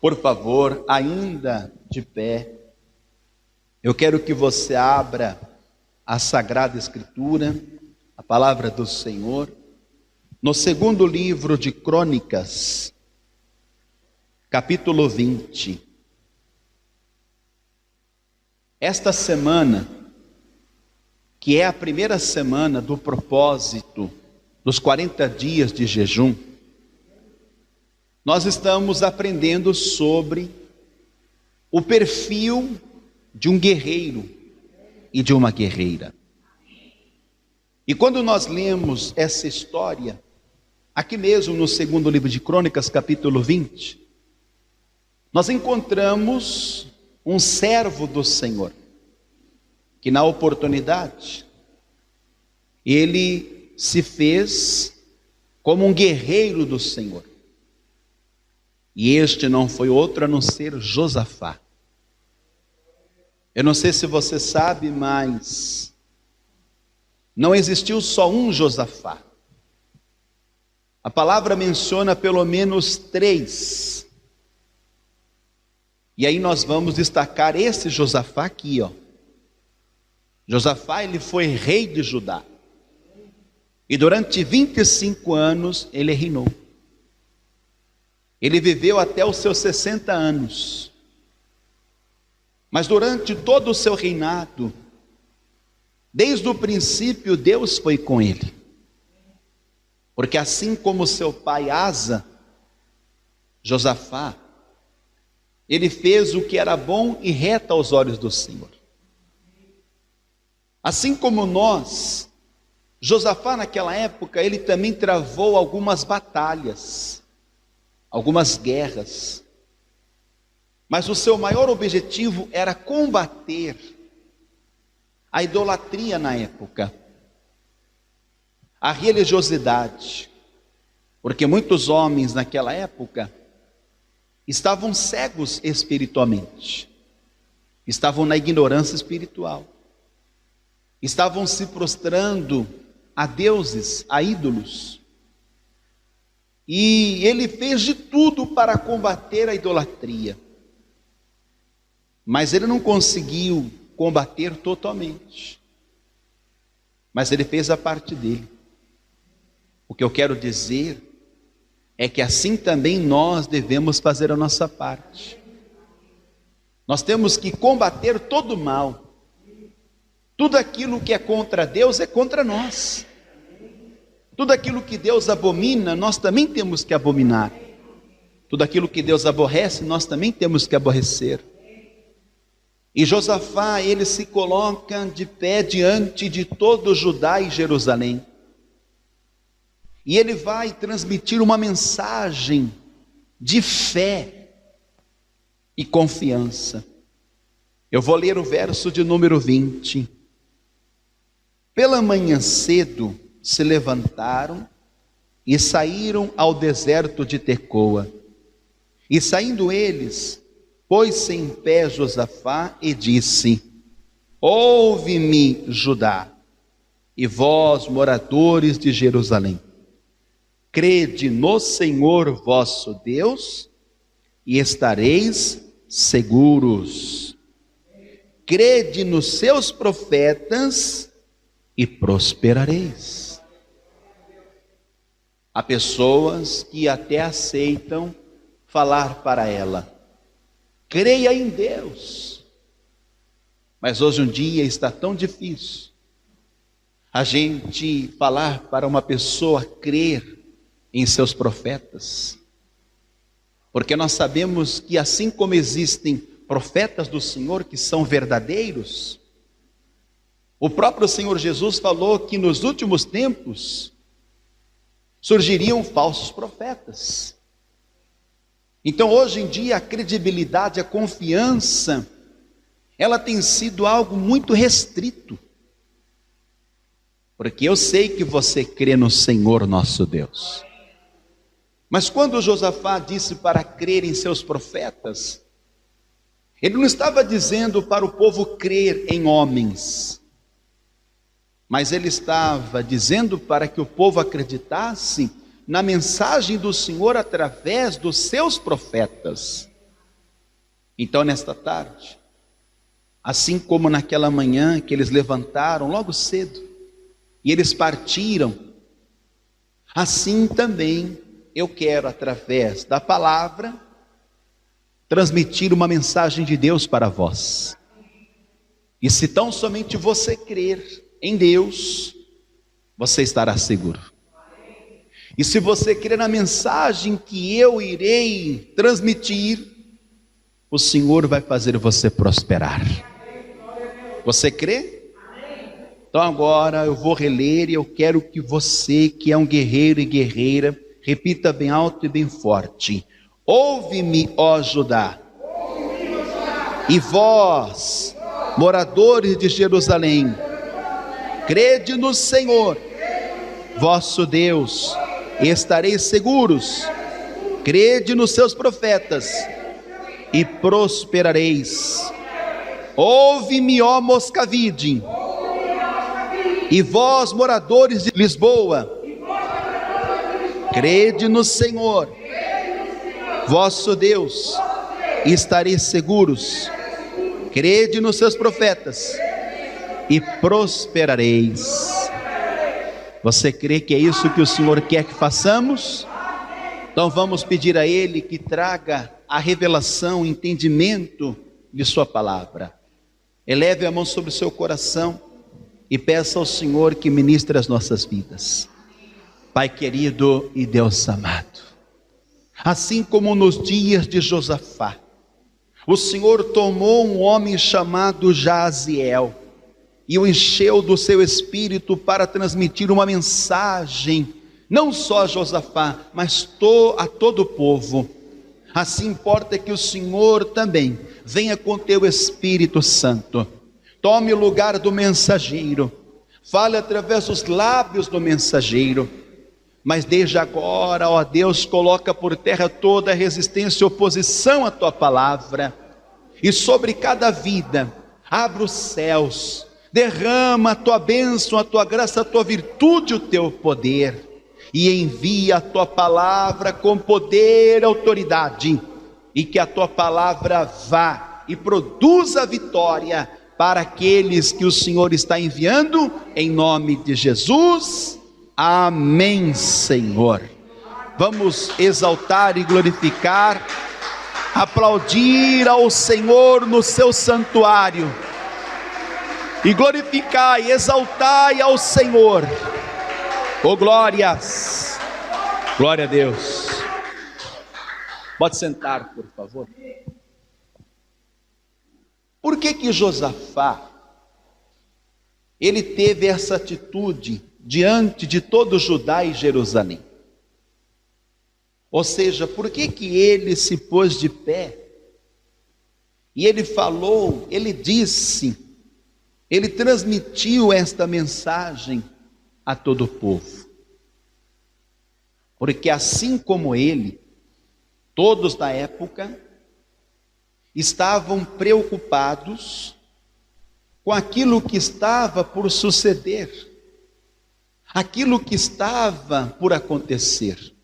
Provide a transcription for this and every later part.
Por favor, ainda de pé, eu quero que você abra a Sagrada Escritura, a palavra do Senhor, no segundo livro de Crônicas, capítulo 20. Esta semana, que é a primeira semana do propósito dos 40 dias de jejum, nós estamos aprendendo sobre o perfil de um guerreiro e de uma guerreira. E quando nós lemos essa história, aqui mesmo no segundo livro de Crônicas, capítulo 20, nós encontramos um servo do Senhor, que na oportunidade, ele se fez como um guerreiro do Senhor. E este não foi outro a não ser Josafá. Eu não sei se você sabe, mas não existiu só um Josafá. A palavra menciona pelo menos 3. E aí nós vamos destacar esse Josafá aqui, ó. Josafá, ele foi rei de Judá. E durante 25 anos ele reinou. Ele viveu até os seus 60 anos. Mas durante todo o seu reinado, desde o princípio, Deus foi com ele. Porque assim como seu pai Asa, Josafá, ele fez o que era bom e reto aos olhos do Senhor. Assim como nós, Josafá naquela época, ele também travou algumas batalhas, algumas guerras. Mas o seu maior objetivo era combater a idolatria na época, a religiosidade, porque muitos homens naquela época estavam cegos espiritualmente, estavam na ignorância espiritual, estavam se prostrando a deuses, a ídolos, e ele fez de tudo para combater a idolatria. Mas ele não conseguiu combater totalmente. Mas ele fez a parte dele. O que eu quero dizer é que assim também nós devemos fazer a nossa parte. Nós temos que combater todo o mal. Tudo aquilo que é contra Deus é contra nós. Tudo aquilo que Deus abomina, nós também temos que abominar. Tudo aquilo que Deus aborrece, nós também temos que aborrecer. E Josafá, ele se coloca de pé diante de todo Judá e Jerusalém. E ele vai transmitir uma mensagem de fé e confiança. Eu vou ler o verso de número 20. Pela manhã cedo se levantaram e saíram ao deserto de Tecoa. E saindo eles, pôs-se em pé Josafá e disse: ouve-me, Judá, e vós, moradores de Jerusalém, crede no Senhor vosso Deus, e estareis seguros. Crede nos seus profetas, e prosperareis. Há pessoas que até aceitam falar para ela: creia em Deus. Mas hoje em dia está tão difícil a gente falar para uma pessoa crer em seus profetas. Porque nós sabemos que assim como existem profetas do Senhor que são verdadeiros, o próprio Senhor Jesus falou que nos últimos tempos surgiriam falsos profetas. Então hoje em dia a credibilidade, a confiança, ela tem sido algo muito restrito. Porque eu sei que você crê no Senhor nosso Deus. Mas quando Josafá disse para crer em seus profetas, ele não estava dizendo para o povo crer em homens, mas ele estava dizendo para que o povo acreditasse na mensagem do Senhor através dos seus profetas. Então, nesta tarde, assim como naquela manhã que eles levantaram logo cedo e eles partiram, assim também eu quero, através da palavra, transmitir uma mensagem de Deus para vós. E se tão somente você crer em Deus, você estará seguro. E se você crer na mensagem que eu irei transmitir, o Senhor vai fazer você prosperar. Você crê? Então agora eu vou reler e eu quero que você, que é um guerreiro e guerreira, repita bem alto e bem forte: ouve-me, ó Judá, e vós, moradores de Jerusalém, crede no Senhor, vosso Deus, e estareis seguros. Crede nos seus profetas, e prosperareis. Ouve-me, ó Moscavide, e vós, moradores de Lisboa, crede no Senhor, vosso Deus, e estareis seguros. Crede nos seus profetas, e prosperareis. Você crê que é isso que o Senhor quer que façamos? Então vamos pedir a Ele que traga a revelação, o entendimento de sua palavra. Eleve a mão sobre o seu coração e peça ao Senhor que ministre as nossas vidas. Pai querido e Deus amado, assim como nos dias de Josafá, o Senhor tomou um homem chamado Jaziel e o encheu do seu espírito para transmitir uma mensagem, não só a Josafá, mas a todo o povo. Assim importa que o Senhor também venha com teu Espírito Santo, tome o lugar do mensageiro, fale através dos lábios do mensageiro, mas desde agora, ó Deus, coloca por terra toda a resistência e oposição à tua palavra, e sobre cada vida, abre os céus, derrama a tua bênção, a tua graça, a tua virtude, o teu poder, e envia a tua palavra com poder e autoridade, e que a tua palavra vá e produza vitória para aqueles que o Senhor está enviando, em nome de Jesus, amém, Senhor. Vamos exaltar e glorificar, aplaudir ao Senhor no seu santuário, e glorificar e exaltar ao Senhor. Oh glórias, glória a Deus. Pode sentar, por favor. Por que Josafá, ele teve essa atitude diante de todo Judá e Jerusalém? Ou seja, por que ele se pôs de pé? E ele falou, ele disse, ele transmitiu esta mensagem a todo o povo. Porque assim como ele, todos da época estavam preocupados com aquilo que estava por suceder, aquilo que estava por acontecer.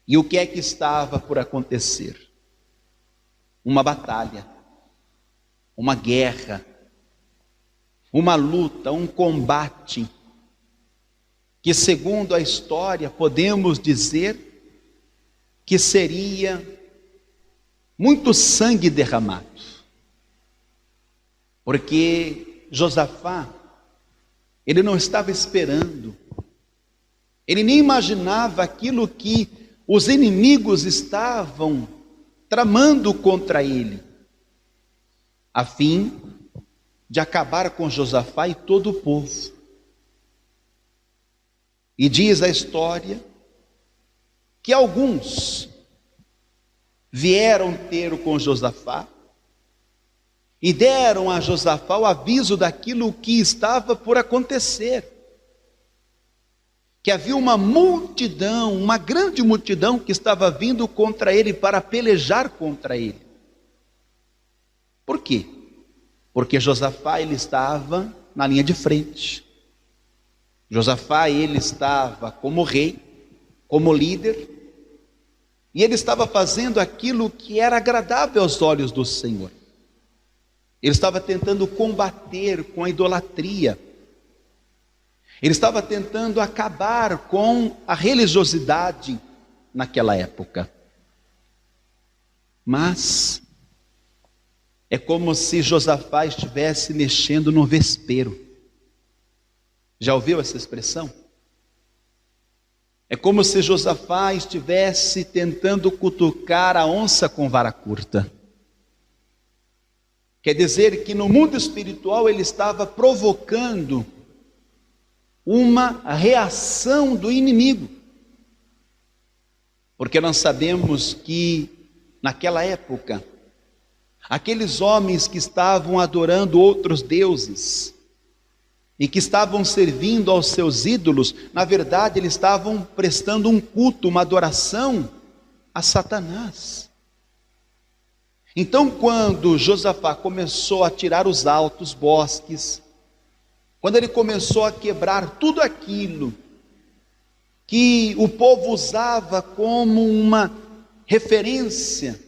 E o que é que estava por acontecer? Uma batalha, uma guerra, uma luta, um combate, que segundo a história podemos dizer que seria muito sangue derramado, porque Josafá, ele não estava esperando, ele nem imaginava aquilo que os inimigos estavam tramando contra ele, a fim de acabar com Josafá e todo o povo. E diz a história que alguns vieram ter com Josafá e deram a Josafá o aviso daquilo que estava por acontecer, que havia uma multidão, uma grande multidão que estava vindo contra ele para pelejar contra ele. Por quê? Porque Josafá, ele estava na linha de frente. Josafá, ele estava como rei, como líder, E ele estava fazendo aquilo que era agradável aos olhos do Senhor. Ele estava tentando combater com a idolatria. Ele estava tentando acabar com a religiosidade naquela época. Mas é como se Josafá estivesse mexendo no vespeiro. Já ouviu essa expressão? É como se Josafá estivesse tentando cutucar a onça com vara curta. Quer dizer que no mundo espiritual ele estava provocando uma reação do inimigo. Porque nós sabemos que naquela época, aqueles homens que estavam adorando outros deuses e que estavam servindo aos seus ídolos, na verdade eles estavam prestando um culto, uma adoração a Satanás. Então, quando Josafá começou a tirar os altos bosques, quando ele começou a quebrar tudo aquilo que o povo usava como uma referência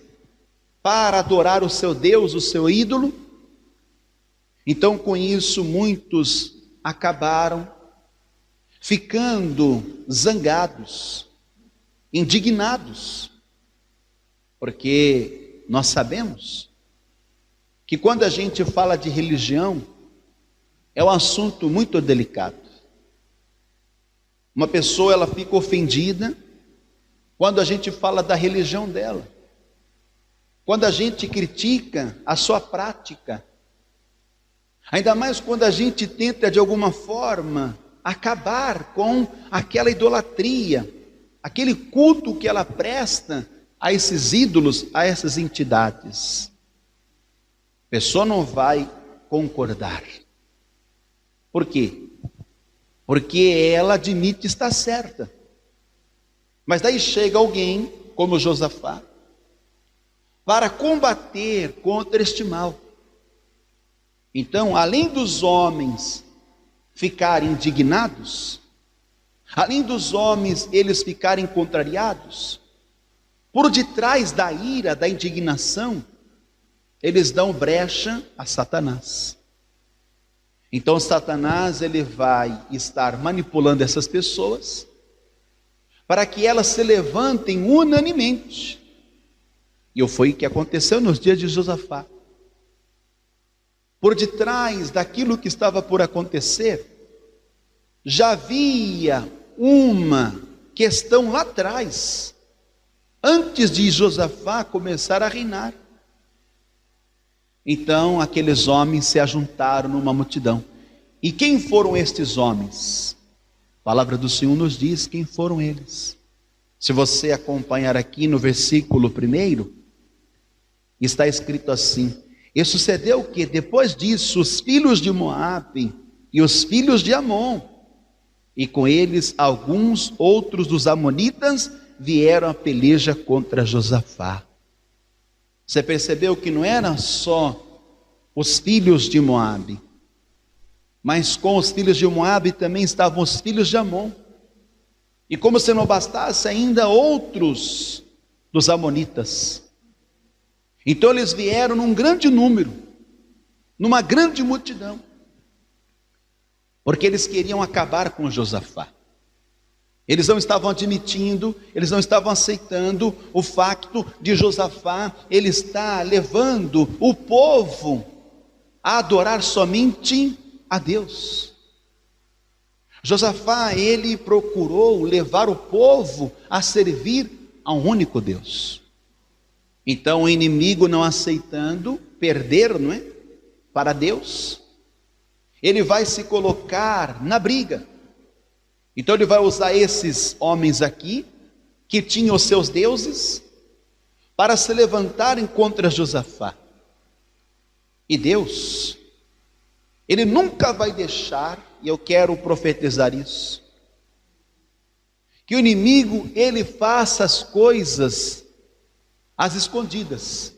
para adorar o seu Deus, o seu ídolo, então com isso muitos acabaram ficando zangados, indignados, porque nós sabemos que quando a gente fala de religião, é um assunto muito delicado. Uma pessoa, ela fica ofendida quando a gente fala da religião dela, quando a gente critica a sua prática, ainda mais quando a gente tenta de alguma forma acabar com aquela idolatria, aquele culto que ela presta a esses ídolos, a essas entidades. A pessoa não vai concordar. Por quê? Porque ela admite estar certa. Mas daí chega alguém, como Josafá, para combater contra este mal. Então, além dos homens ficarem indignados, além dos homens eles ficarem contrariados, por detrás da ira, da indignação, eles dão brecha a Satanás. Então Satanás ele vai estar manipulando essas pessoas para que elas se levantem unanimemente. E foi o que aconteceu nos dias de Josafá. Por detrás daquilo que estava por acontecer, já havia uma questão lá atrás, antes de Josafá começar a reinar. Então aqueles homens se ajuntaram numa multidão. E quem foram estes homens? A palavra do Senhor nos diz quem foram eles. Se você acompanhar aqui no versículo 1, está escrito assim: e sucedeu que depois disso os filhos de Moabe e os filhos de Amon, e com eles alguns outros dos amonitas, vieram a peleja contra Josafá. Você percebeu que não eram só os filhos de Moabe, mas com os filhos de Moabe também estavam os filhos de Amon. E como se não bastasse, ainda outros dos amonitas. Então eles vieram num grande número, numa grande multidão, porque eles queriam acabar com Josafá. Eles não estavam admitindo, eles não estavam aceitando o facto de Josafá, ele está levando o povo a adorar somente a Deus. Josafá, ele procurou levar o povo a servir a um único Deus. Então o inimigo, não aceitando perder, não é, para Deus, ele vai se colocar na briga. Então ele vai usar esses homens aqui, que tinham os seus deuses, para se levantarem contra Josafá. E Deus, Ele nunca vai deixar, e eu quero profetizar isso, que o inimigo, ele faça as coisas às escondidas.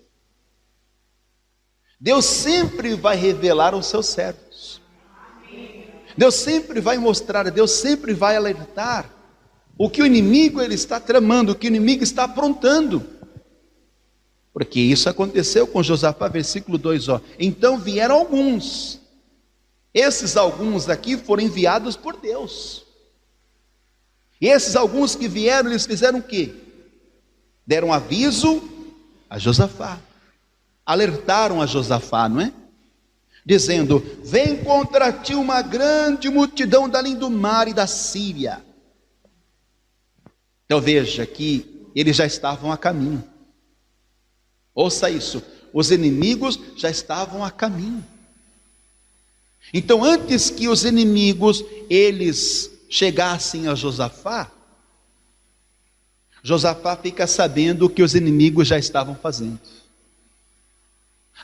Deus sempre vai revelar aos seus servos. Deus sempre vai mostrar, Deus sempre vai alertar o que o inimigo ele está tramando, o que o inimigo está aprontando. Porque isso aconteceu com Josafá, versículo 2, ó. Então vieram alguns. Esses alguns aqui foram enviados por Deus. E esses alguns que vieram, eles fizeram o quê? Deram aviso a Josafá. Alertaram a Josafá, não é? Dizendo: vem contra ti uma grande multidão da além do mar e da Síria. Então veja que eles já estavam a caminho. Ouça isso, os inimigos já estavam a caminho. Então antes que os inimigos eles chegassem a Josafá, Josafá fica sabendo o que os inimigos já estavam fazendo.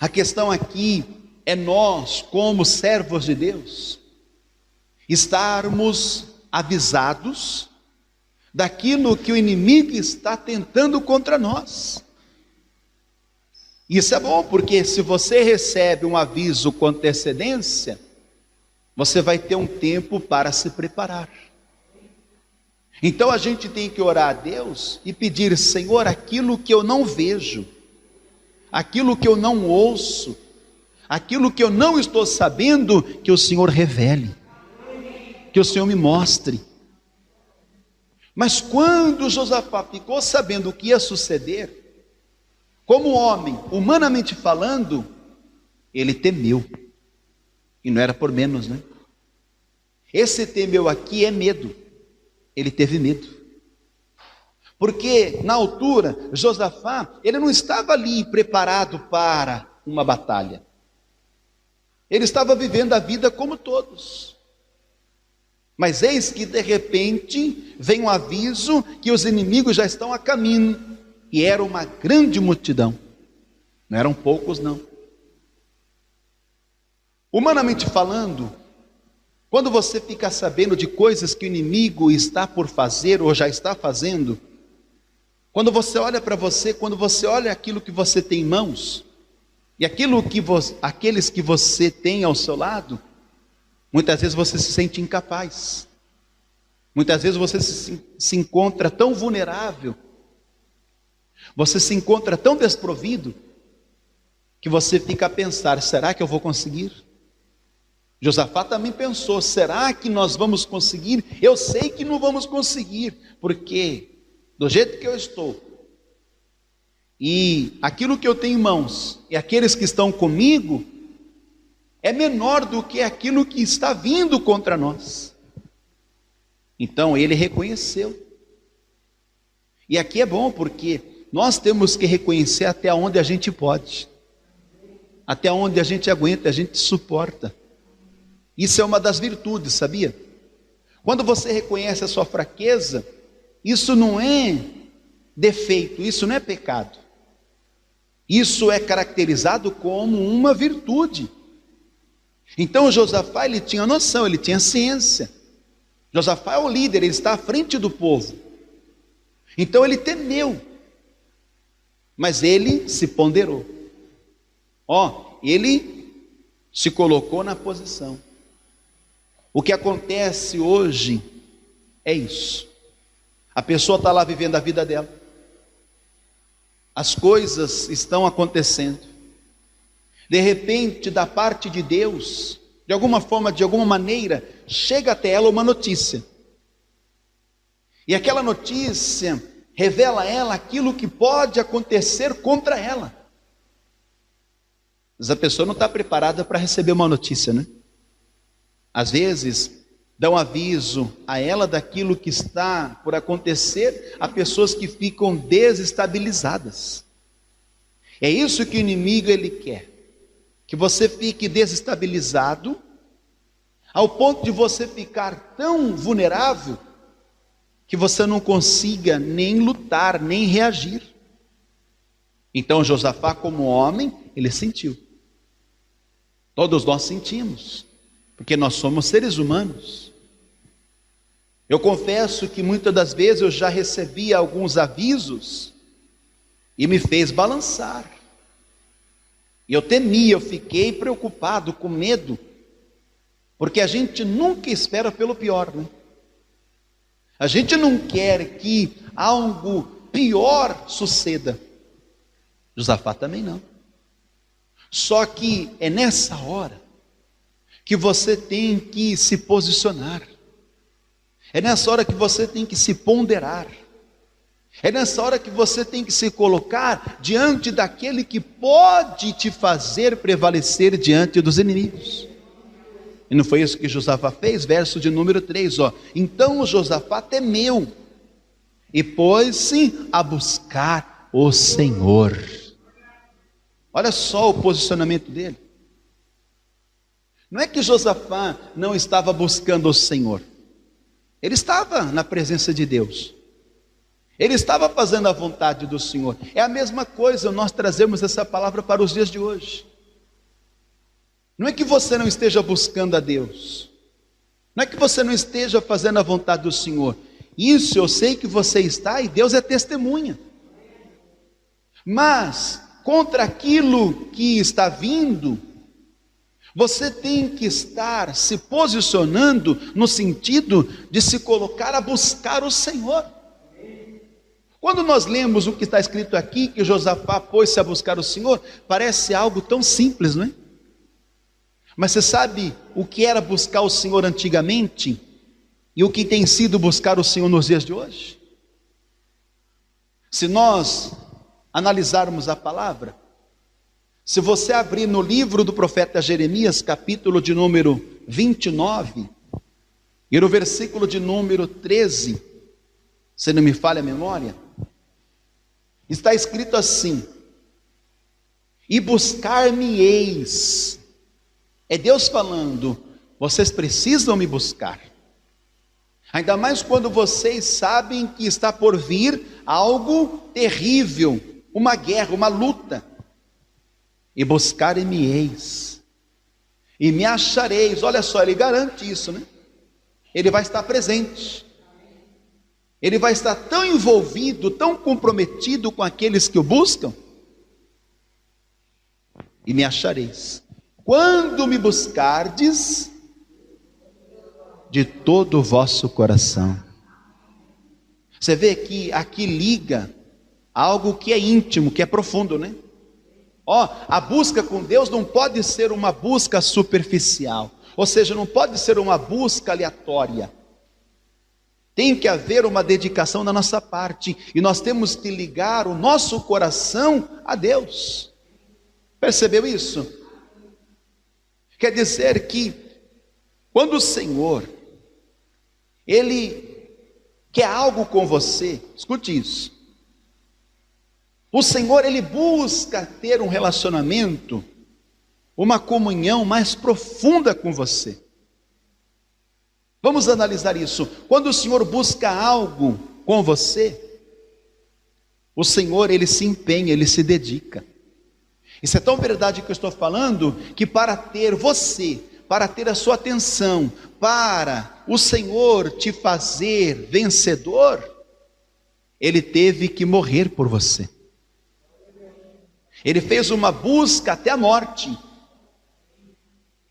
A questão aqui é nós, como servos de Deus, estarmos avisados daquilo que o inimigo está tentando contra nós. Isso é bom, porque se você recebe um aviso com antecedência, você vai ter um tempo para se preparar. Então a gente tem que orar a Deus e pedir: Senhor, aquilo que eu não vejo, aquilo que eu não ouço, aquilo que eu não estou sabendo, que o Senhor revele, que o Senhor me mostre. Mas quando Josafá ficou sabendo o que ia suceder, como homem, humanamente falando, ele temeu. E não era por menos, né? Esse temeu aqui é medo. Ele teve medo. Porque na altura, Josafá, ele não estava ali preparado para uma batalha. Ele estava vivendo a vida como todos. Mas eis que de repente vem um aviso que os inimigos já estão a caminho. E era uma grande multidão. Não eram poucos, não. Humanamente falando, quando você fica sabendo de coisas que o inimigo está por fazer ou já está fazendo, quando você olha para você, quando você olha aquilo que você tem em mãos, e aqueles que você tem ao seu lado, muitas vezes você se sente incapaz. Muitas vezes você se encontra tão vulnerável, você se encontra tão desprovido, que você fica a pensar: será que eu vou conseguir? Josafá também pensou: será que nós vamos conseguir? Eu sei que não vamos conseguir, porque do jeito que eu estou, e aquilo que eu tenho em mãos, e aqueles que estão comigo, é menor do que aquilo que está vindo contra nós. Então ele reconheceu. E aqui é bom, porque nós temos que reconhecer até onde a gente pode, até onde a gente aguenta, a gente suporta. Isso é uma das virtudes, sabia? Quando você reconhece a sua fraqueza, isso não é defeito, isso não é pecado. Isso é caracterizado como uma virtude. Então Josafá, ele tinha noção, ele tinha ciência. Josafá é o líder, ele está à frente do povo. Então ele temeu, mas ele se ponderou. Ele se colocou na posição. O que acontece hoje é isso. A pessoa está lá vivendo a vida dela. As coisas estão acontecendo. De repente, da parte de Deus, de alguma forma, de alguma maneira, chega até ela uma notícia. E aquela notícia revela a ela aquilo que pode acontecer contra ela. Mas a pessoa não está preparada para receber uma notícia, né? Às vezes, dão aviso a ela daquilo que está por acontecer a pessoas que ficam desestabilizadas. É isso que o inimigo ele quer. Que você fique desestabilizado, ao ponto de você ficar tão vulnerável, que você não consiga nem lutar, nem reagir. Então Josafá, como homem, ele sentiu. Todos nós sentimos, porque nós somos seres humanos. Eu confesso que muitas das vezes eu já recebi alguns avisos e me fez balançar. E eu temia, eu fiquei preocupado, com medo, porque a gente nunca espera pelo pior, né? A gente não quer que algo pior suceda. Josafá também não. Só que é nessa hora que você tem que se posicionar. É nessa hora que você tem que se ponderar. É nessa hora que você tem que se colocar diante daquele que pode te fazer prevalecer diante dos inimigos. E não foi isso que Josafá fez? Verso de número 3, ó. Então o Josafá temeu e pôs-se a buscar o Senhor. Olha só o posicionamento dele. Não é que Josafá não estava buscando o Senhor. Ele estava na presença de Deus. Ele estava fazendo a vontade do Senhor. É a mesma coisa, nós trazemos essa palavra para os dias de hoje. Não é que você não esteja buscando a Deus. Não é que você não esteja fazendo a vontade do Senhor. Isso eu sei que você está e Deus é testemunha. Mas, contra aquilo que está vindo, você tem que estar se posicionando no sentido de se colocar a buscar o Senhor. Quando nós lemos o que está escrito aqui, que Josafá pôs-se a buscar o Senhor, parece algo tão simples, não é? Mas você sabe o que era buscar o Senhor antigamente e o que tem sido buscar o Senhor nos dias de hoje? Se nós analisarmos a palavra, se você abrir no livro do profeta Jeremias, capítulo de número 29, e no versículo de número 13, se não me falha a memória, está escrito assim: e buscar-me-eis. É Deus falando, vocês precisam me buscar. Ainda mais quando vocês sabem que está por vir algo terrível, uma guerra, uma luta. E buscar-me-eis, e me achareis. Olha só, ele garante isso, né? Ele vai estar presente. Ele vai estar tão envolvido, tão comprometido com aqueles que o buscam. E me achareis quando me buscardes de todo o vosso coração. Você vê que aqui liga algo que é íntimo, que é profundo, né? Ó, a busca com Deus não pode ser uma busca superficial, ou seja, não pode ser uma busca aleatória. Tem que haver uma dedicação da nossa parte, e nós temos que ligar o nosso coração a Deus. Percebeu isso? Quer dizer que, quando o Senhor, Ele quer algo com você, escute isso. O Senhor, Ele busca ter um relacionamento, uma comunhão mais profunda com você. Vamos analisar isso. Quando o Senhor busca algo com você, o Senhor, Ele se empenha, Ele se dedica. Isso é tão verdade que eu estou falando, que para ter você, para ter a sua atenção, para o Senhor te fazer vencedor, Ele teve que morrer por você. Ele fez uma busca até a morte.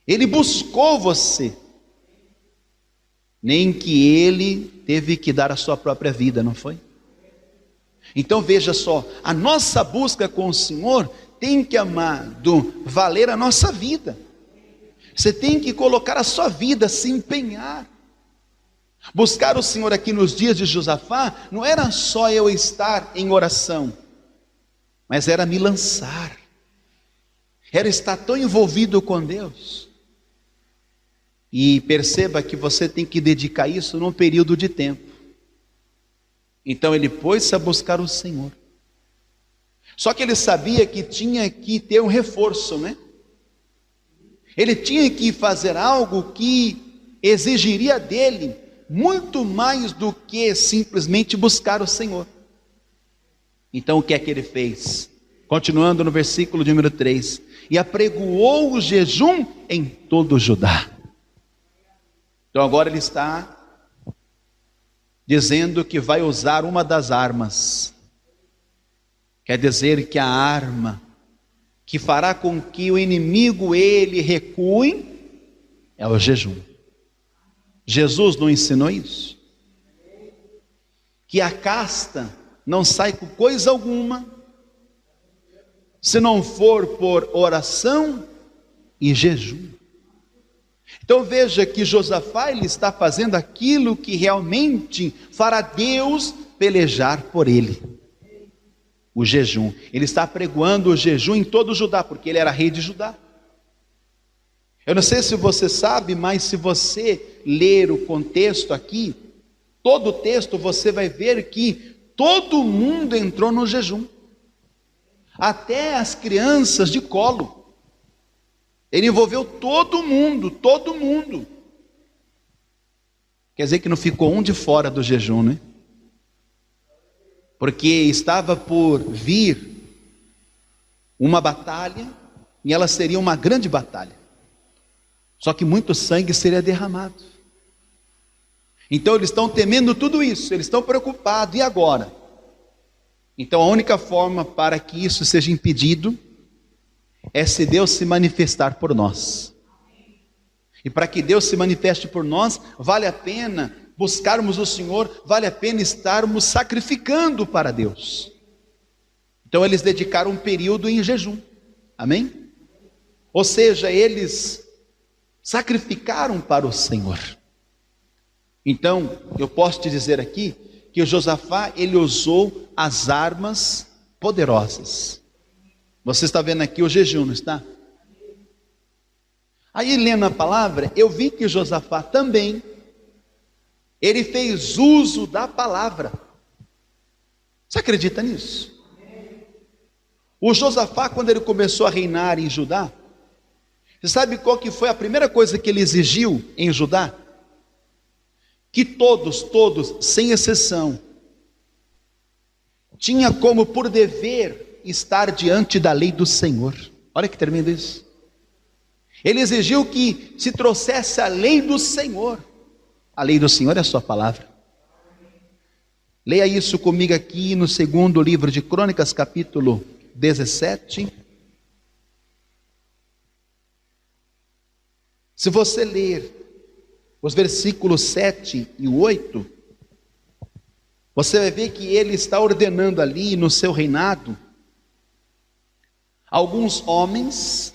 Ele buscou você. Nem que Ele teve que dar a sua própria vida, não foi? Então veja só, a nossa busca com o Senhor tem que, amado, valer a nossa vida. Você tem que colocar a sua vida, se empenhar. Buscar o Senhor aqui nos dias de Josafá, não era só eu estar em oração, mas era me lançar, era estar tão envolvido com Deus. E perceba que você tem que dedicar isso num período de tempo. Então ele pôs-se a buscar o Senhor. Só que ele sabia que tinha que ter um reforço, né? Ele tinha que fazer algo que exigiria dele muito mais do que simplesmente buscar o Senhor. Então o que é que ele fez? Continuando no versículo de número 3: e apregoou o jejum em todo o Judá. Então agora ele está dizendo que vai usar uma das armas. Quer dizer que a arma que fará com que o inimigo ele recue é o jejum. Jesus não ensinou isso? que a casta não sai com coisa alguma, se não for por oração e jejum. Então veja que Josafá, ele está fazendo aquilo que realmente fará Deus pelejar por ele. O jejum. Ele está apregoando o jejum em todo o Judá, porque ele era rei de Judá. Eu não sei se você sabe, mas se você ler o contexto aqui, todo o texto, você vai ver que todo mundo entrou no jejum. Até as crianças de colo. Ele envolveu todo mundo, todo mundo. Quer dizer que não ficou um de fora do jejum, né? Porque estava por vir uma batalha, e ela seria uma grande batalha. Só que muito sangue seria derramado. Então eles estão temendo tudo isso, eles estão preocupados, e agora? Então a única forma para que isso seja impedido é se Deus se manifestar por nós. E para que Deus se manifeste por nós, vale a pena buscarmos o Senhor, vale a pena estarmos sacrificando para Deus. Então eles dedicaram um período em jejum, amém? Ou seja, eles sacrificaram para o Senhor. Então, eu posso te dizer aqui, que o Josafá, ele usou as armas poderosas. Você está vendo aqui o jejum, não está? Aí lendo a palavra, eu vi que Josafá também, ele fez uso da palavra. Você acredita nisso? O Josafá, quando ele começou a reinar em Judá, você sabe qual que foi a primeira coisa que ele exigiu em Judá? Que todos, sem exceção, tinha como por dever estar diante da lei do Senhor. Olha que tremendo isso. Ele exigiu que se trouxesse a lei do Senhor. A lei do Senhor é a sua palavra. Leia isso comigo aqui no segundo livro de Crônicas, capítulo 17. Se você ler os versículos 7 e 8, você vai ver que ele está ordenando ali no seu reinado alguns homens,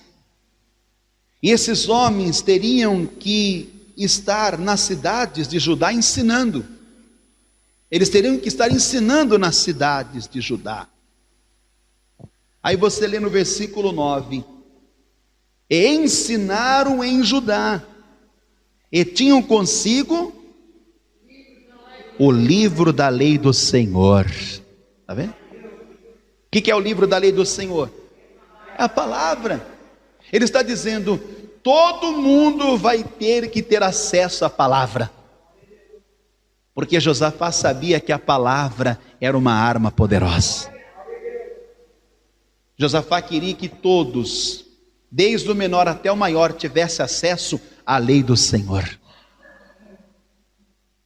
e esses homens teriam que estar nas cidades de Judá ensinando. Eles teriam que estar ensinando nas cidades de Judá. Aí você lê no versículo 9: e ensinaram em Judá, e tinham consigo o livro da lei do Senhor. Está vendo? O que é o livro da lei do Senhor? É a palavra. Ele está dizendo, todo mundo vai ter que ter acesso à palavra. Porque Josafá sabia que a palavra era uma arma poderosa. Josafá queria que todos, desde o menor até o maior, tivesse acesso à lei do Senhor.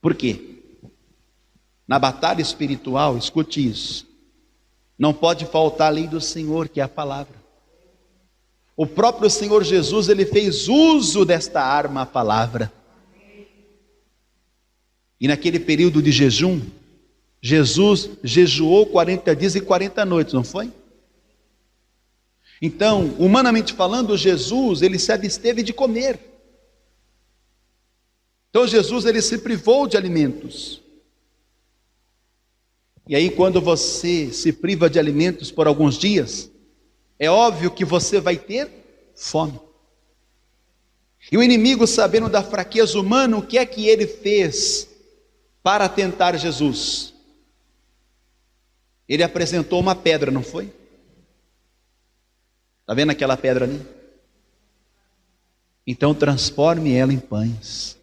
Por quê? Na batalha espiritual, escute isso, não pode faltar a lei do Senhor, que é a palavra. O próprio Senhor Jesus, ele fez uso desta arma, a palavra. E naquele período de jejum, Jesus jejuou 40 dias e 40 noites, não foi? Então, humanamente falando, Jesus, ele se absteve de comer. Então Jesus, ele se privou de alimentos. E aí quando você se priva de alimentos por alguns dias, é óbvio que você vai ter fome. E o inimigo, sabendo da fraqueza humana, o que é que ele fez para tentar Jesus? Ele apresentou uma pedra, não foi? Está vendo aquela pedra ali? Então transforme ela em pães.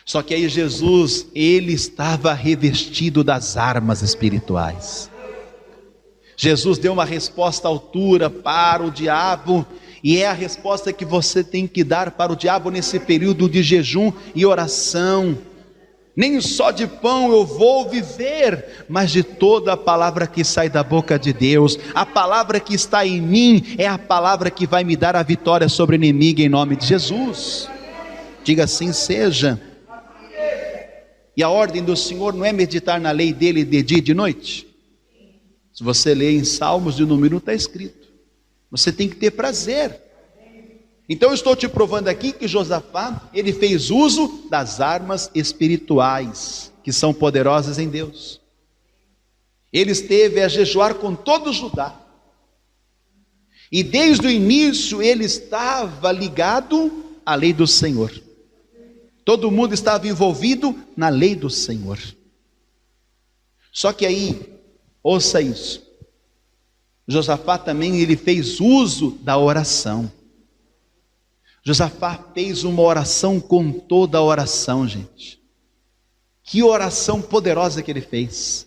Só que aí Jesus, ele estava revestido das armas espirituais. Jesus deu uma resposta à altura para o diabo, e é a resposta que você tem que dar para o diabo nesse período de jejum e oração. Nem só de pão eu vou viver, mas de toda a palavra que sai da boca de Deus. A palavra que está em mim é a palavra que vai me dar a vitória sobre o inimigo, em nome de Jesus. Diga assim seja. E a ordem do Senhor não é meditar na lei dele de dia e de noite? Se você ler em Salmos de número 1, está escrito. Você tem que ter prazer. Então eu estou te provando aqui que Josafá, ele fez uso das armas espirituais, que são poderosas em Deus. Ele esteve a jejuar com todo Judá. E desde o início ele estava ligado à lei do Senhor. Todo mundo estava envolvido na lei do Senhor. Só que aí, ouça isso. Josafá também ele fez uso da oração. Josafá fez uma oração com toda a oração, gente. Que oração poderosa que ele fez.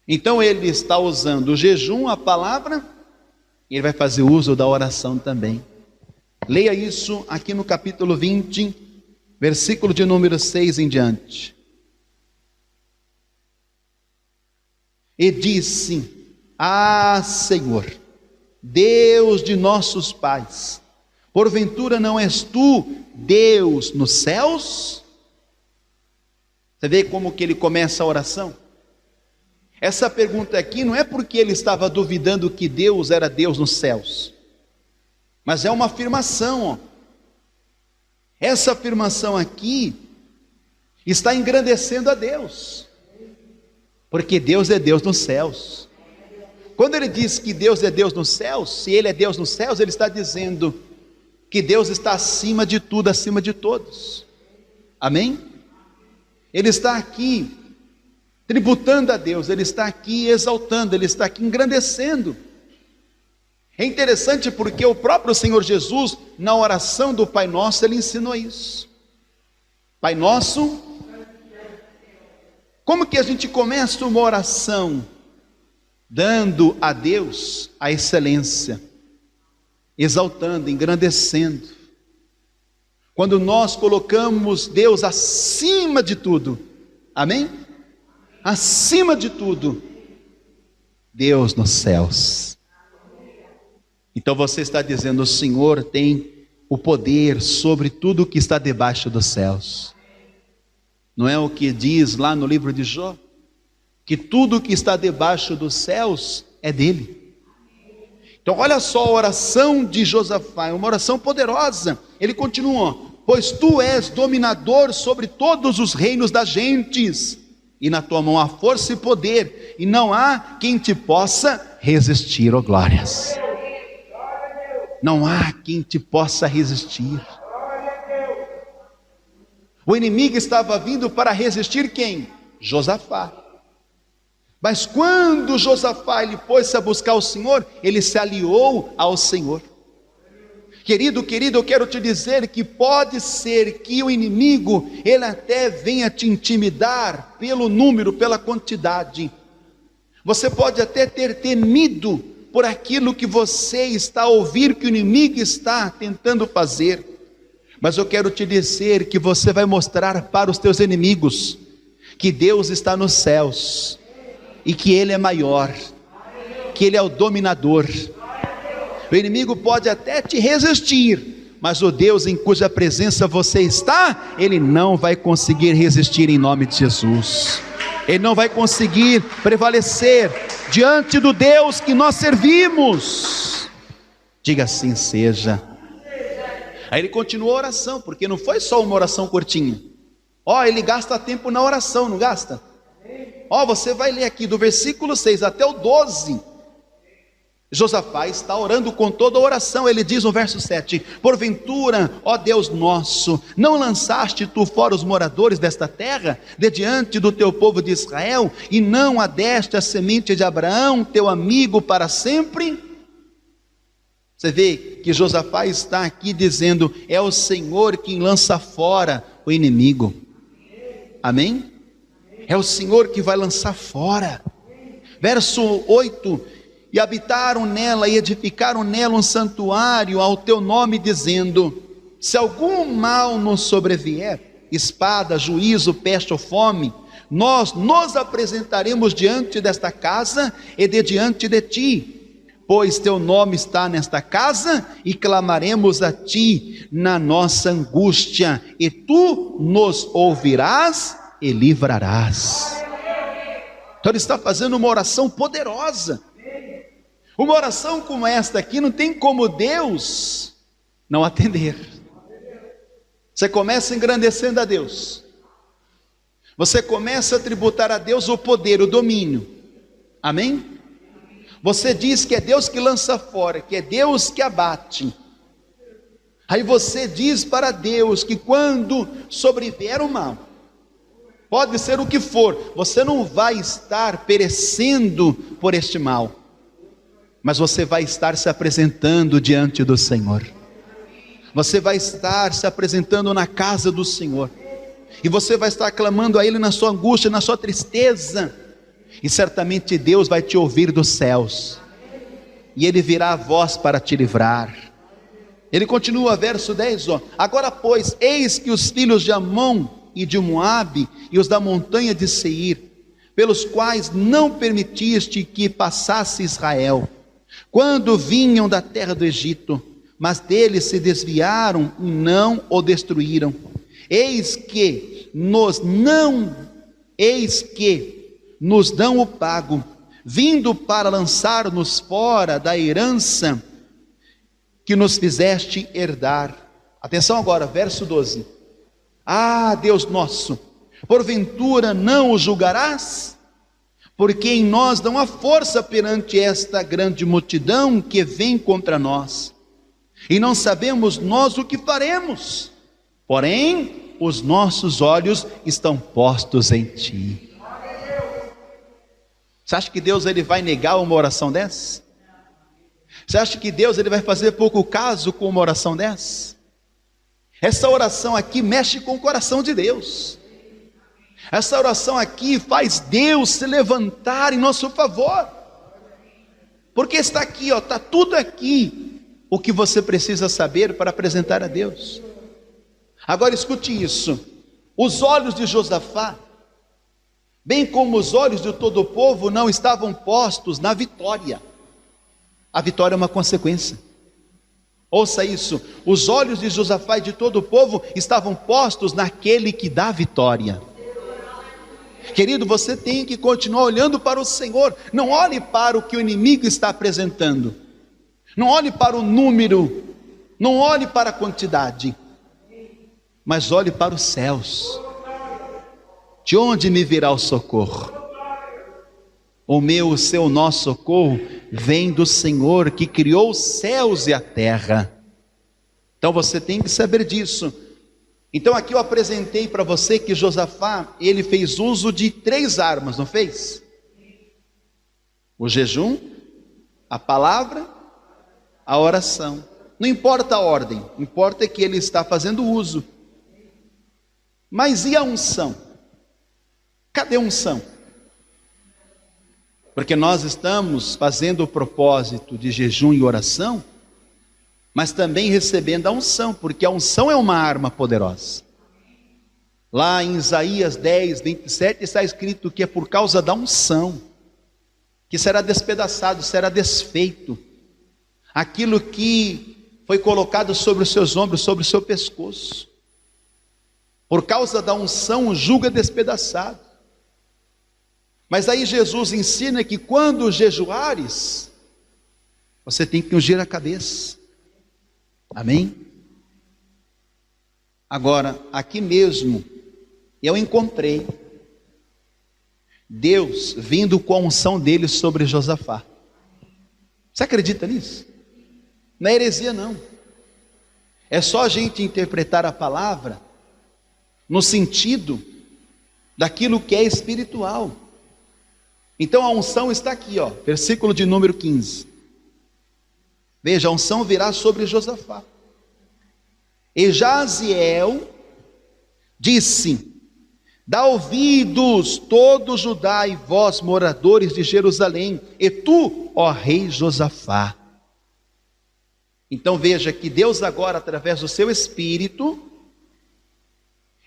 Então ele está usando o jejum, a palavra, e ele vai fazer uso da oração também. Leia isso aqui no capítulo 20, versículo de número 6 em diante. E disse: Ah, Senhor, Deus de nossos pais, porventura não és tu Deus nos céus? Você vê como que ele começa a oração? Essa pergunta aqui não é porque ele estava duvidando que Deus era Deus nos céus, mas é uma afirmação, ó. Essa afirmação aqui está engrandecendo a Deus, porque Deus é Deus nos céus. Quando ele diz que Deus é Deus nos céus, se ele é Deus nos céus, ele está dizendo que Deus está acima de tudo, acima de todos. Amém? Ele está aqui tributando a Deus, ele está aqui exaltando, ele está aqui engrandecendo. É interessante porque o próprio Senhor Jesus, na oração do Pai Nosso, ele ensinou isso. Pai Nosso, como que a gente começa uma oração? Dando a Deus a excelência, exaltando, engrandecendo. Quando nós colocamos Deus acima de tudo, amém? Acima de tudo, Deus nos céus. Então você está dizendo: o Senhor tem o poder sobre tudo que está debaixo dos céus. Não é o que diz lá no livro de Jó? Que tudo que está debaixo dos céus é dele. Então olha só a oração de Josafá, é uma oração poderosa. Ele continua: pois tu és dominador sobre todos os reinos das gentes, e na tua mão há força e poder, e não há quem te possa resistir, ó glórias. Não há quem te possa resistir. O inimigo estava vindo para resistir quem? Josafá. Mas quando Josafá ele pôs-se a buscar o Senhor, ele se aliou ao Senhor. Querido, eu quero te dizer que pode ser que o inimigo, ele até venha te intimidar pelo número, pela quantidade. Você pode até ter temido por aquilo que você está a ouvir que o inimigo está tentando fazer. Mas eu quero te dizer que você vai mostrar para os teus inimigos que Deus está nos céus e que Ele é maior, que Ele é o dominador. O inimigo pode até te resistir, mas o Deus em cuja presença você está, ele não vai conseguir resistir em nome de Jesus. Ele não vai conseguir prevalecer diante do Deus que nós servimos. Diga assim seja. Aí ele continuou a oração, porque não foi só uma oração curtinha. Ele gasta tempo na oração, não gasta? Você vai ler aqui do versículo 6 até o 12. Josafá está orando com toda a oração. Ele diz no verso 7: porventura, ó Deus nosso, não lançaste tu fora os moradores desta terra, de diante do teu povo de Israel, e não adeste a semente de Abraão, teu amigo, para sempre? Você vê que Josafá está aqui dizendo: é o Senhor quem lança fora o inimigo. Amém? É o Senhor que vai lançar fora. Verso 8: e habitaram nela e edificaram nela um santuário ao teu nome, dizendo: se algum mal nos sobrevier, espada, juízo, peste ou fome, nós nos apresentaremos diante desta casa e de diante de ti, pois teu nome está nesta casa, e clamaremos a ti na nossa angústia, e tu nos ouvirás e livrarás. Então ele está fazendo uma oração poderosa. Uma oração como esta aqui não tem como Deus não atender. Você começa engrandecendo a Deus. Você começa a tributar a Deus o poder, o domínio. Amém? Você diz que é Deus que lança fora, que é Deus que abate. Aí você diz para Deus que quando sobrevier o mal, pode ser o que for, você não vai estar perecendo por este mal, mas você vai estar se apresentando diante do Senhor. Você vai estar se apresentando na casa do Senhor. E você vai estar clamando a Ele na sua angústia, na sua tristeza. E certamente Deus vai te ouvir dos céus. E Ele virá a voz para te livrar. Ele continua, verso 10, ó. Agora pois, eis que os filhos de Amon e de Moabe, e os da montanha de Seir, pelos quais não permitiste que passasse Israel, quando vinham da terra do Egito, mas deles se desviaram e não o destruíram. Eis que nos dão o pago, vindo para lançar-nos fora da herança que nos fizeste herdar. Atenção agora, verso 12. Ah, Deus nosso, porventura não o julgarás? Porque em nós não há força perante esta grande multidão que vem contra nós, e não sabemos nós o que faremos, porém os nossos olhos estão postos em Ti. Você acha que Deus ele vai negar uma oração dessa? Você acha que Deus ele vai fazer pouco caso com uma oração dessa? Essa oração aqui mexe com o coração de Deus. Essa oração aqui faz Deus se levantar em nosso favor. Porque está aqui, ó, está tudo aqui o que você precisa saber para apresentar a Deus. Agora escute isso. Os olhos de Josafá, bem como os olhos de todo o povo, não estavam postos na vitória. A vitória é uma consequência. Ouça isso, os olhos de Josafá e de todo o povo estavam postos naquele que dá vitória. Querido, você tem que continuar olhando para o Senhor. Não olhe para o que o inimigo está apresentando. Não olhe para o número. Não olhe para a quantidade. Mas olhe para os céus. De onde me virá o socorro? O seu, nosso socorro vem do Senhor que criou os céus e a terra. Então você tem que saber disso. Então aqui eu apresentei para você que Josafá, ele fez uso de 3 armas, não fez? O jejum, a palavra, a oração. Não importa a ordem, importa que ele está fazendo uso. Mas e a unção? Cadê a unção? Porque nós estamos fazendo o propósito de jejum e oração, mas também recebendo a unção, porque a unção é uma arma poderosa. Lá em Isaías 10, 27 está escrito que é por causa da unção que será despedaçado, será desfeito aquilo que foi colocado sobre os seus ombros, sobre o seu pescoço. Por causa da unção o jugo é despedaçado. Mas aí Jesus ensina que quando jejuares, você tem que ungir a cabeça. Amém? Agora, aqui mesmo, eu encontrei Deus vindo com a unção dele sobre Josafá. Você acredita nisso? Não é heresia não. É só a gente interpretar a palavra no sentido daquilo que é espiritual. Então a unção está aqui, ó, versículo de número 15. Veja, a unção virá sobre Josafá. E Jaziel disse: dá ouvidos todo Judá e vós, moradores de Jerusalém, e tu, ó rei Josafá. Então veja que Deus agora, através do seu Espírito,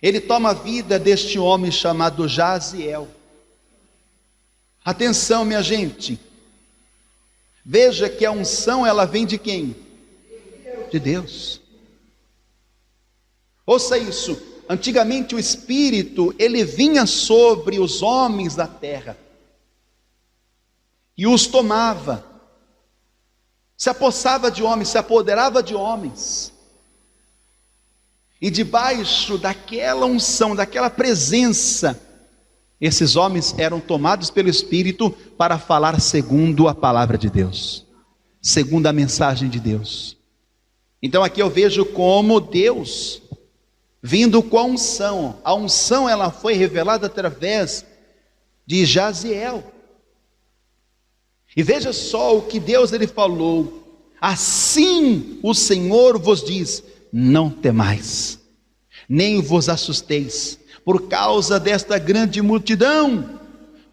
ele toma a vida deste homem chamado Jaziel. Atenção, minha gente, veja que a unção ela vem de quem? De Deus. Ouça isso, Antigamente o Espírito, ele vinha sobre os homens da terra e os tomava, se apossava de homens, se apoderava de homens. E debaixo daquela unção, daquela presença, esses homens eram tomados pelo Espírito para falar segundo a palavra de Deus, segundo a mensagem de Deus. Então aqui eu vejo como Deus vindo com a unção ela foi revelada através de Jaziel. E veja só o que Deus ele falou: assim o Senhor vos diz, não temais, nem vos assusteis, por causa desta grande multidão,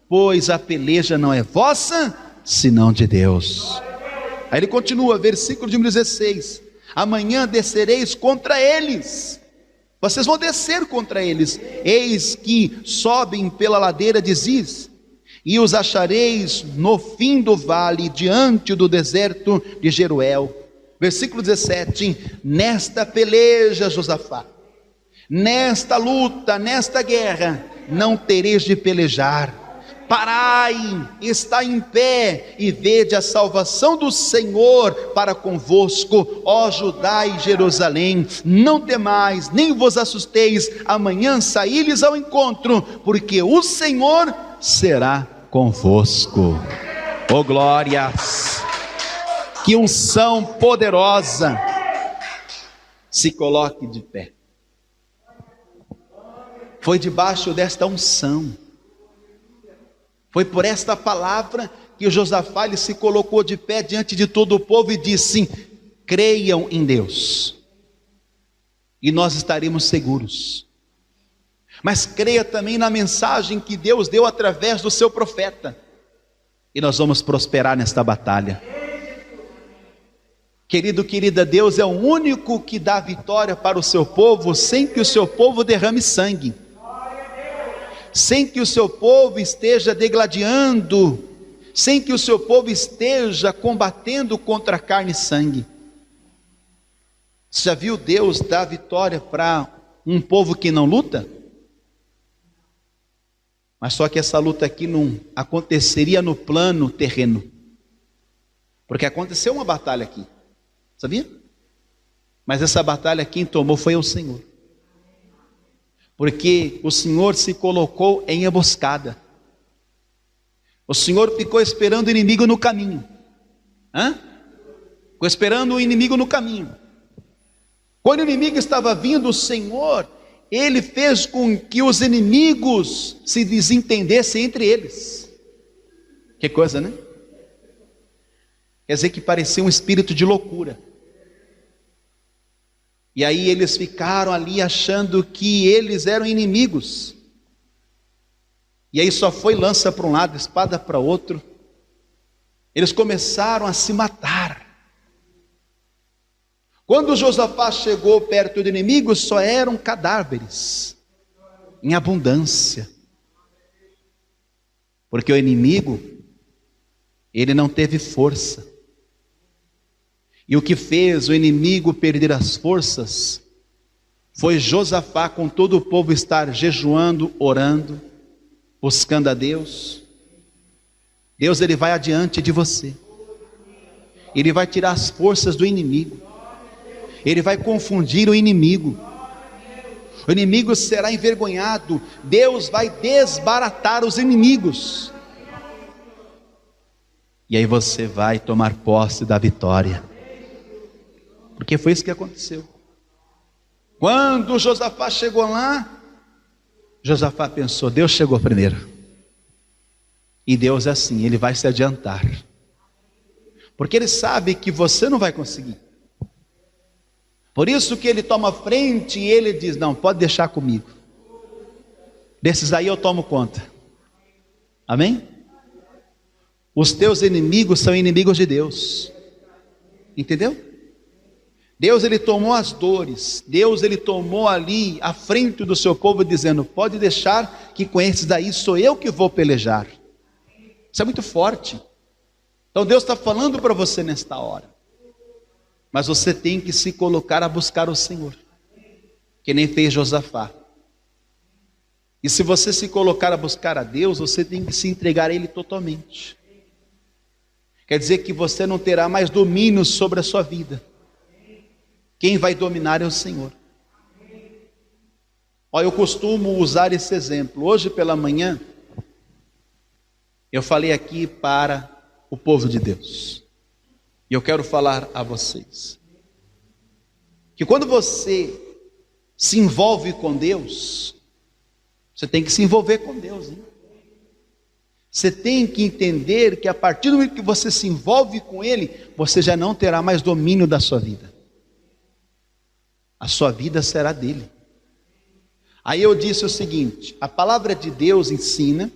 pois a peleja não é vossa, senão de Deus. Aí ele continua, versículo de 16: amanhã descereis contra eles, vocês vão descer contra eles, eis que sobem pela ladeira de Ziz, e os achareis no fim do vale, diante do deserto de Jeruel. Versículo 17: nesta peleja, Josafá, nesta luta, nesta guerra, não tereis de pelejar. Parai, está em pé, e vede a salvação do Senhor para convosco, ó Judá e Jerusalém. Não temais, nem vos assusteis, amanhã saí-lhes ao encontro, porque o Senhor será convosco. Oh glórias, que unção poderosa. Se coloque de pé. Foi debaixo desta unção, foi por esta palavra que o Josafá ele se colocou de pé diante de todo o povo e disse: creiam em Deus, e nós estaremos seguros. Mas creia também na mensagem que Deus deu através do seu profeta, e nós vamos prosperar nesta batalha. Querido, querida, Deus é o único que dá vitória para o seu povo, sem que o seu povo derrame sangue, sem que o seu povo esteja degladiando, sem que o seu povo esteja combatendo contra carne e sangue. Você já viu Deus dar vitória para um povo que não luta? Mas só que essa luta aqui não aconteceria no plano terreno, porque aconteceu uma batalha aqui, sabia? Mas essa batalha quem tomou foi o Senhor, porque o Senhor se colocou em emboscada. O Senhor ficou esperando o inimigo no caminho. Ficou esperando o inimigo no caminho. Quando o inimigo estava vindo, o Senhor, Ele fez com que os inimigos se desentendessem entre eles. Que coisa, né? Quer dizer que parecia um espírito de loucura. E aí eles ficaram ali achando que eles eram inimigos. E aí só foi lança para um lado, espada para outro. Eles começaram a se matar. Quando Josafá chegou perto do inimigo, só eram cadáveres, em abundância. Porque o inimigo, ele não teve força. E o que fez o inimigo perder as forças foi Josafá, com todo o povo, estar jejuando, orando, buscando a Deus. Deus ele vai adiante de você, Ele vai tirar as forças do inimigo, Ele vai confundir o inimigo será envergonhado, Deus vai desbaratar os inimigos, e aí você vai tomar posse da vitória. Porque foi isso que aconteceu. Quando Josafá chegou lá, Josafá pensou: Deus chegou primeiro. E Deus é assim, Ele vai se adiantar. Porque Ele sabe que você não vai conseguir. Por isso que Ele toma frente e Ele diz: não, pode deixar comigo. Desses aí eu tomo conta. Amém? Os teus inimigos são inimigos de Deus. Entendeu? Deus ele tomou as dores, Deus ele tomou ali à frente do seu povo, dizendo: pode deixar que com esses daí sou eu que vou pelejar. Isso é muito forte. Então Deus está falando para você nesta hora, mas você tem que se colocar a buscar o Senhor, que nem fez Josafá. E se você se colocar a buscar a Deus, você tem que se entregar a Ele totalmente. Quer dizer que você não terá mais domínio sobre a sua vida. Quem vai dominar é o Senhor. Olha, eu costumo usar esse exemplo. Hoje pela manhã, eu falei aqui para o povo de Deus. E eu quero falar a vocês. Que quando você se envolve com Deus, você tem que se envolver com Deus, hein? Você tem que entender que a partir do momento que você se envolve com Ele, você já não terá mais domínio da sua vida. A sua vida será dele. Aí eu disse o seguinte: a palavra de Deus ensina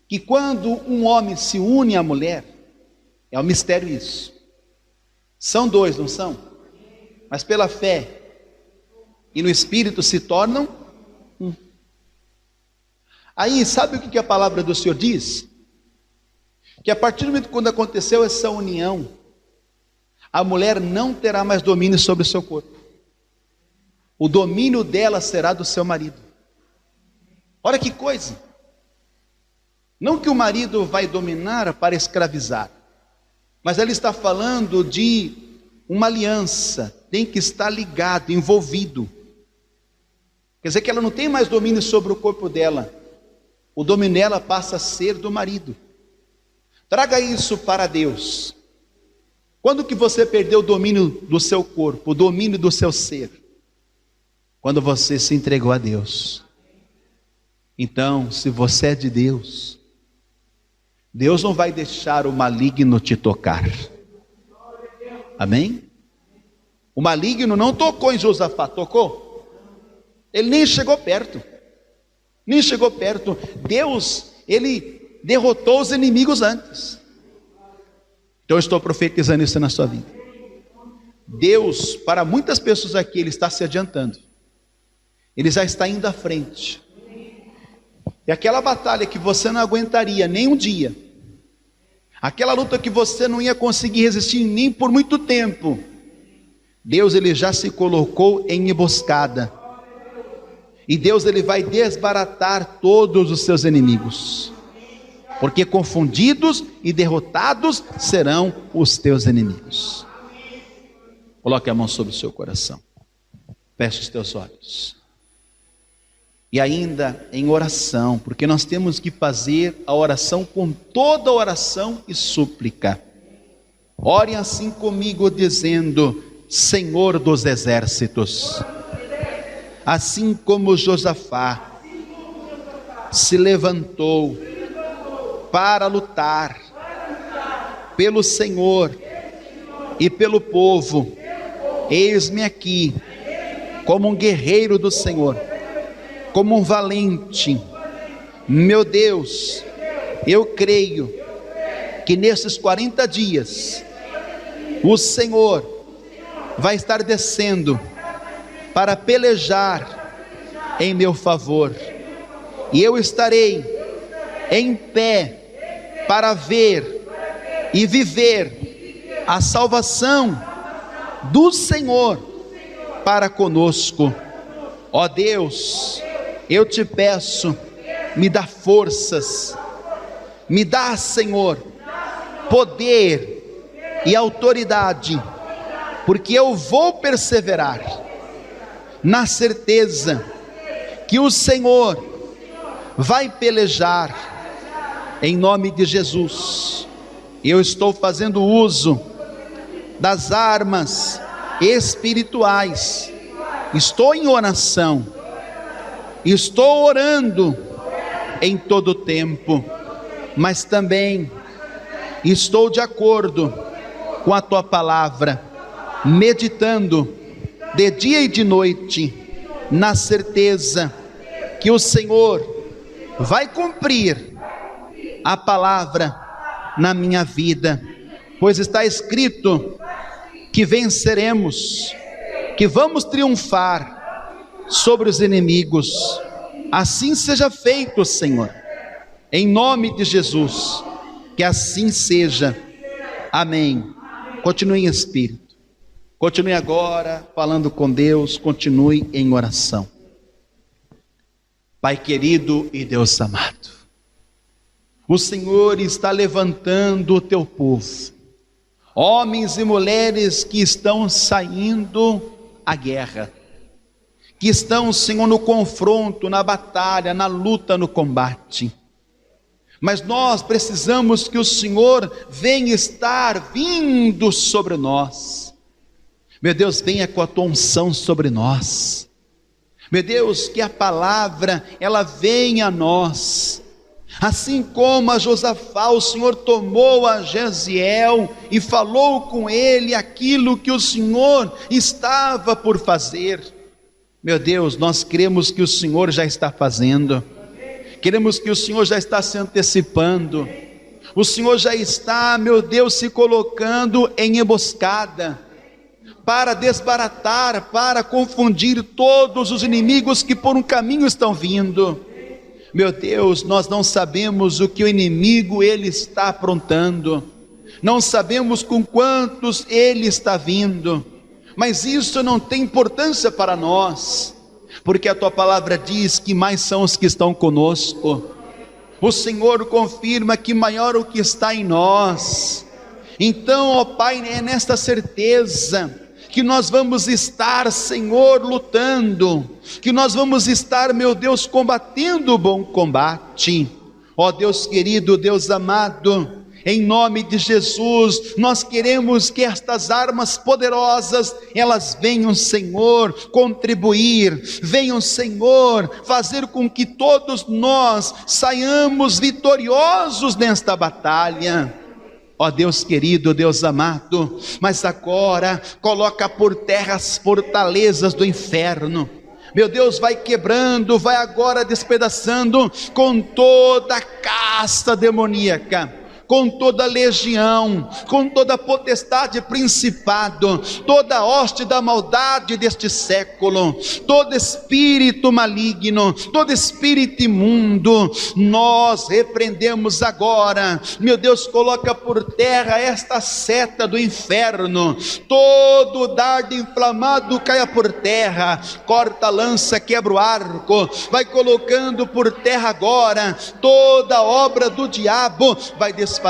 que quando um homem se une à mulher, é um mistério isso. São dois, não são? Mas pela fé e no Espírito se tornam um. Aí, sabe o que a palavra do Senhor diz? Que a partir do momento quando aconteceu essa união, a mulher não terá mais domínio sobre o seu corpo. O domínio dela será do seu marido. Olha que coisa. Não que o marido vai dominar para escravizar, mas ela está falando de uma aliança, tem que estar ligado, envolvido. Quer dizer que ela não tem mais domínio sobre o corpo dela. O domínio dela passa a ser do marido. Traga isso para Deus. Quando que você perdeu o domínio do seu corpo, o domínio do seu ser? Quando você se entregou a Deus. Então, se você é de Deus, Deus não vai deixar o maligno te tocar. Amém? O maligno não tocou em Josafá, tocou? Ele nem chegou perto. Nem chegou perto. Deus, Ele derrotou os inimigos antes. Então eu estou profetizando isso na sua vida. Deus, para muitas pessoas aqui, Ele está se adiantando. Ele já está indo à frente. E aquela batalha que você não aguentaria nem um dia, aquela luta que você não ia conseguir resistir nem por muito tempo, Deus, Ele já se colocou em emboscada. E Deus, Ele vai desbaratar todos os seus inimigos. Porque confundidos e derrotados serão os teus inimigos. Coloque a mão sobre o seu coração. Feche os teus olhos. E ainda em oração, porque nós temos que fazer a oração com toda oração e súplica. Ore assim comigo dizendo: Senhor dos exércitos, assim como Josafá se levantou para lutar pelo Senhor e pelo povo, eis-me aqui como um guerreiro do Senhor, como um valente. Meu Deus, eu creio que nesses 40 dias o Senhor vai estar descendo para pelejar em meu favor, e eu estarei em pé para ver e viver a salvação do Senhor para conosco. Ó Deus, eu te peço, me dá forças, me dá, Senhor, poder e autoridade, porque eu vou perseverar na certeza que o Senhor vai pelejar em nome de Jesus. Eu estou fazendo uso das armas espirituais, estou em oração, estou orando em todo tempo, mas também estou de acordo com a tua palavra, meditando de dia e de noite, na certeza que o Senhor vai cumprir a palavra na minha vida, pois está escrito que venceremos, que vamos triunfar sobre os inimigos. Assim seja feito, Senhor, em nome de Jesus, que assim seja. Amém. Continue em espírito. Continue agora falando com Deus, continue em oração. Pai querido e Deus amado, o Senhor está levantando o teu povo, homens e mulheres que estão saindo à guerra, que estão, Senhor, no confronto, na batalha, na luta, no combate. Mas nós precisamos que o Senhor venha estar vindo sobre nós. Meu Deus, venha com a tua unção sobre nós. Meu Deus, que a palavra, ela venha a nós. Assim como a Josafá, o Senhor tomou a Jeziel e falou com ele aquilo que o Senhor estava por fazer. Meu Deus, nós cremos que o Senhor já está fazendo. Queremos que o Senhor já está se antecipando. O Senhor já está, meu Deus, se colocando em emboscada para desbaratar, para confundir todos os inimigos que por um caminho estão vindo. Meu Deus, nós não sabemos o que o inimigo ele está aprontando, não sabemos com quantos ele está vindo, mas isso não tem importância para nós, porque a tua palavra diz que mais são os que estão conosco. O Senhor confirma que maior o que está em nós. Então, ó Pai, é nesta certeza que nós vamos estar, Senhor, lutando, que nós vamos estar, meu Deus, combatendo o bom combate. Ó Deus querido, Deus amado, em nome de Jesus, nós queremos que estas armas poderosas, elas venham, Senhor, contribuir, venham, Senhor, fazer com que todos nós saiamos vitoriosos nesta batalha. Ó Deus querido, Deus amado, mas agora coloca por terra as fortalezas do inferno. Meu Deus, vai quebrando, vai agora despedaçando com toda a casta demoníaca, com toda a legião, com toda a potestade, principado, toda a hoste da maldade deste século, todo espírito maligno, todo espírito imundo, nós repreendemos agora. Meu Deus, coloca por terra esta seta do inferno, todo dardo inflamado caia por terra, corta a lança, quebra o arco, vai colocando por terra agora toda a obra do diabo, vai desfazendo,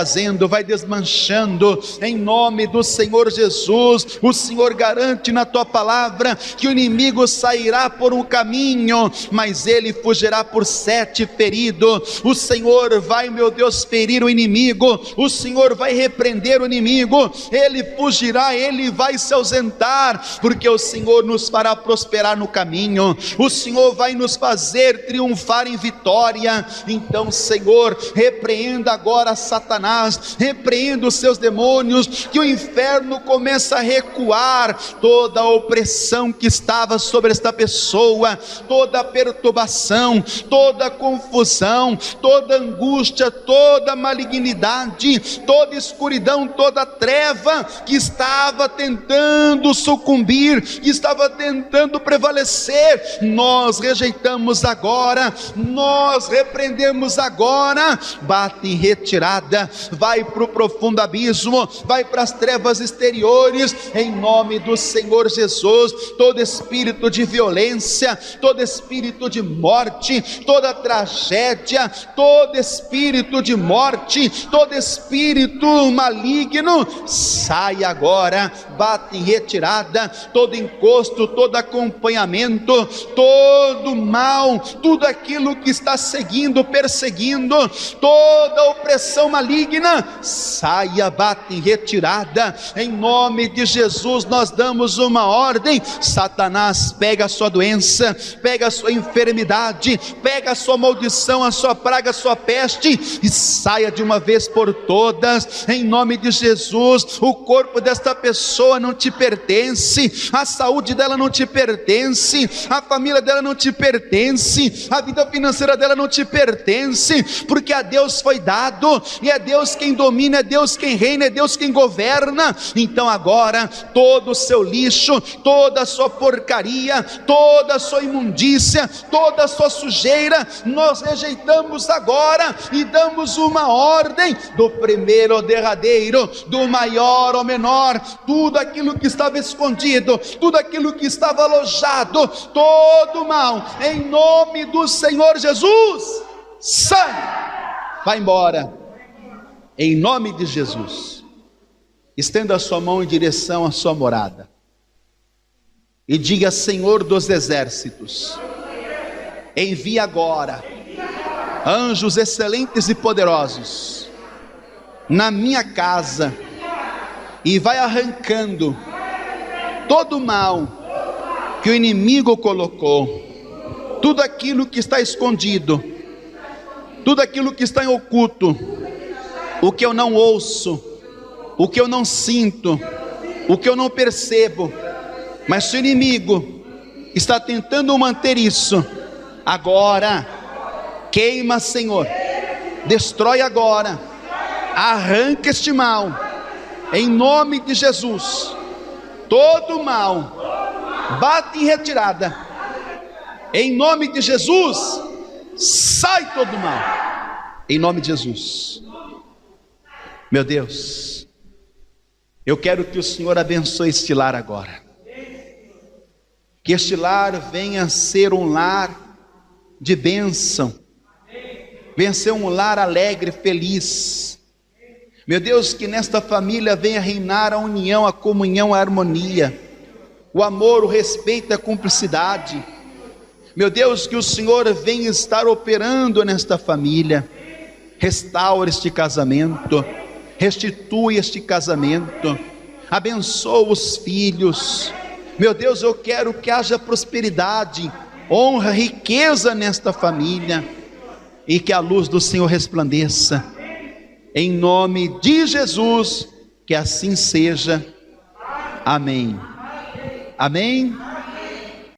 vai desmanchando, em nome do Senhor Jesus. O Senhor garante na tua palavra que o inimigo sairá por um caminho, mas ele fugirá por 7 ferido. O Senhor vai, meu Deus, ferir o inimigo, o Senhor vai repreender o inimigo, ele fugirá, ele vai se ausentar, porque o Senhor nos fará prosperar no caminho, o Senhor vai nos fazer triunfar em vitória. Então, Senhor, repreenda agora Satanás, repreenda os seus demônios, que o inferno começa a recuar, toda a opressão que estava sobre esta pessoa, toda a perturbação, toda a confusão, toda a angústia, toda a malignidade, toda a escuridão, toda a treva que estava tentando sucumbir, que estava tentando prevalecer, nós rejeitamos agora, nós repreendemos agora, bate em retirada, vai para o profundo abismo, vai para as trevas exteriores, em nome do Senhor Jesus. Todo espírito de violência, todo espírito de morte, toda tragédia, todo espírito de morte, todo espírito maligno, sai agora, bate em retirada, todo encosto, todo acompanhamento, todo mal, tudo aquilo que está seguindo, perseguindo, toda opressão maligna, saia, bate em retirada, em nome de Jesus. Nós damos uma ordem: Satanás, pega a sua doença, pega a sua enfermidade, pega a sua maldição, a sua praga, a sua peste, e saia de uma vez por todas, em nome de Jesus. O corpo desta pessoa não te pertence, a saúde dela não te pertence, a família dela não te pertence, a vida financeira dela não te pertence, porque a Deus foi dado, e a Deus quem domina, é Deus quem reina, é Deus quem governa. Então agora, todo o seu lixo, toda a sua porcaria, toda a sua imundícia, toda a sua sujeira, nós rejeitamos agora e damos uma ordem, do primeiro ao derradeiro, do maior ao menor, tudo aquilo que estava escondido, tudo aquilo que estava alojado, todo mal, em nome do Senhor Jesus, sai, vai embora, em nome de Jesus. Estenda a sua mão em direção à sua morada e diga: Senhor dos exércitos, envia agora anjos excelentes e poderosos na minha casa e vai arrancando todo o mal que o inimigo colocou, tudo aquilo que está escondido, tudo aquilo que está em oculto, o que eu não ouço, o que eu não sinto, o que eu não percebo, mas se o inimigo está tentando manter isso, agora, queima, Senhor, destrói agora, arranca este mal, em nome de Jesus, todo mal, bate em retirada, em nome de Jesus, sai todo mal, em nome de Jesus. Meu Deus, eu quero que o Senhor abençoe este lar agora, que este lar venha a ser um lar de bênção, venha a ser um lar alegre, feliz. Meu Deus, que nesta família venha reinar a união, a comunhão, a harmonia, o amor, o respeito, a cumplicidade. Meu Deus, que o Senhor venha estar operando nesta família, restaura este casamento, restitui este casamento, abençoa os filhos. Meu Deus, eu quero que haja prosperidade, honra, riqueza nesta família, e que a luz do Senhor resplandeça, em nome de Jesus, que assim seja, amém, amém.